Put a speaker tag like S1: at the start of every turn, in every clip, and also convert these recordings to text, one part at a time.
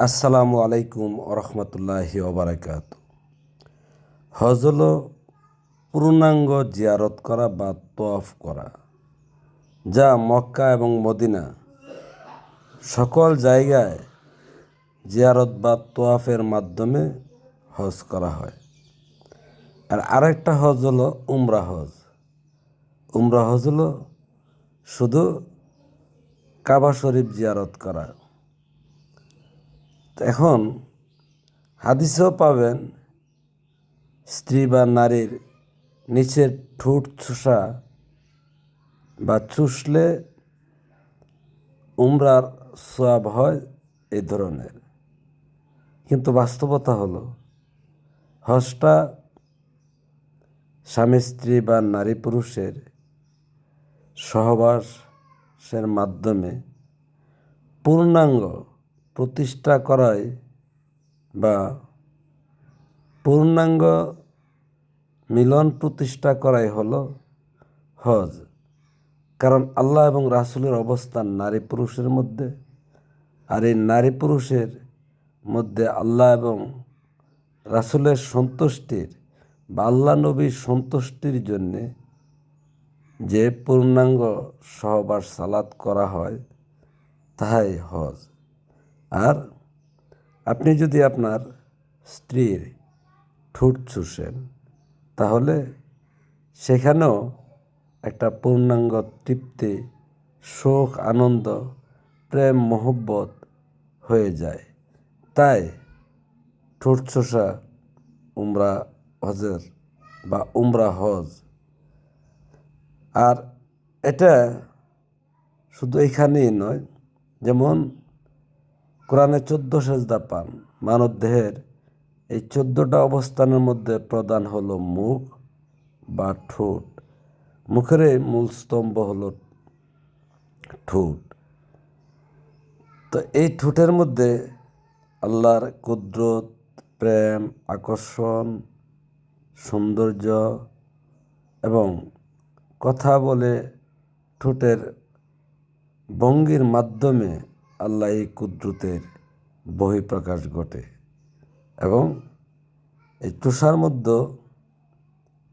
S1: আসসালামু আলাইকুম ওরহমতুল্লাহি ওবারাকাত। হজ হলো পূর্ণাঙ্গ জিয়ারত করা বা তোয়াফ করা, যা মক্কা এবং মদিনা সকল জায়গায় জিয়ারত বা তোয়াফের মাধ্যমে হজ করা হয়। আর আরেকটা হজ হলো উমরা হজ। উমরা হজ হলো শুধু কাবা শরীফ জিয়ারত করা। এখন হাদিসেও পাবেন, স্ত্রী বা নারীর নিচের ঠোঁট চুষা বা চুষলে উমরার সওয়াব হয়, এই ধরনের। কিন্তু বাস্তবতা হলো হজটা স্বামী স্ত্রী বা নারী পুরুষের সহবাসের মাধ্যমে পূর্ণাঙ্গ প্রতিষ্ঠা করাই বা পূর্ণাঙ্গ মিলন প্রতিষ্ঠা করাই হলো হজ। কারণ আল্লাহ এবং রাসূলের অবস্থান নারী পুরুষের মধ্যে, আর এই নারী পুরুষের মধ্যে আল্লাহ এবং রাসূলের সন্তুষ্টির বা আল্লাহ নবীর সন্তুষ্টির জন্যে যে পূর্ণাঙ্গ সহবাস সালাত করা হয়, তাহাই হজ। আর আপনি যদি আপনার স্ত্রীর ঠোঁট চুষেন, তাহলে সেখানেও একটা পূর্ণাঙ্গ তৃপ্তি, সুখ, আনন্দ, প্রেম, মোহব্বত হয়ে যায়। তাই ঠোঁট চোষা উমরা হজের বা উমরা হজ। আর এটা শুধু এখানেই নয়, যেমন কোরআনে 14 সেজদা পান। মানব দেহের এই 14টা অবস্থানের মধ্যে প্রধান হলো মুখ বা ঠোঁট। মুখের এই মূল স্তম্ভ হলো ঠোঁট। তো এই ঠোঁটের মধ্যে আল্লাহর কুদরত, প্রেম, আকর্ষণ, সৌন্দর্য এবং কথা বলে ঠোঁটের ভঙ্গির মাধ্যমে আল্লাহ এই কুদরতের বহিঃপ্রকাশ ঘটে। এবং এই তুষার মধ্যে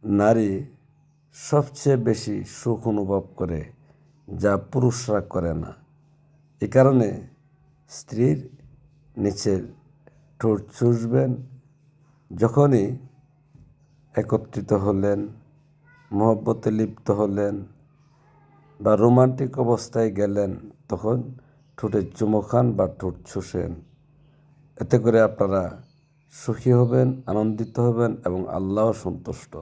S1: নারী সবচেয়ে বেশি সুখ অনুভব করে, যা পুরুষরা করে না। এ কারণে স্ত্রীর নিচের ঠোঁট চুষবেন যখনই একত্রিত হলেন, মহব্বতে লিপ্ত হলেন বা রোমান্টিক অবস্থায় গেলেন, তখন ঠোঁটে চুমো খান বা ঠোঁট চুষেন। এতে করে আপনারা সুখী হবেন, আনন্দিত হবেন এবং আল্লাহও সন্তুষ্ট।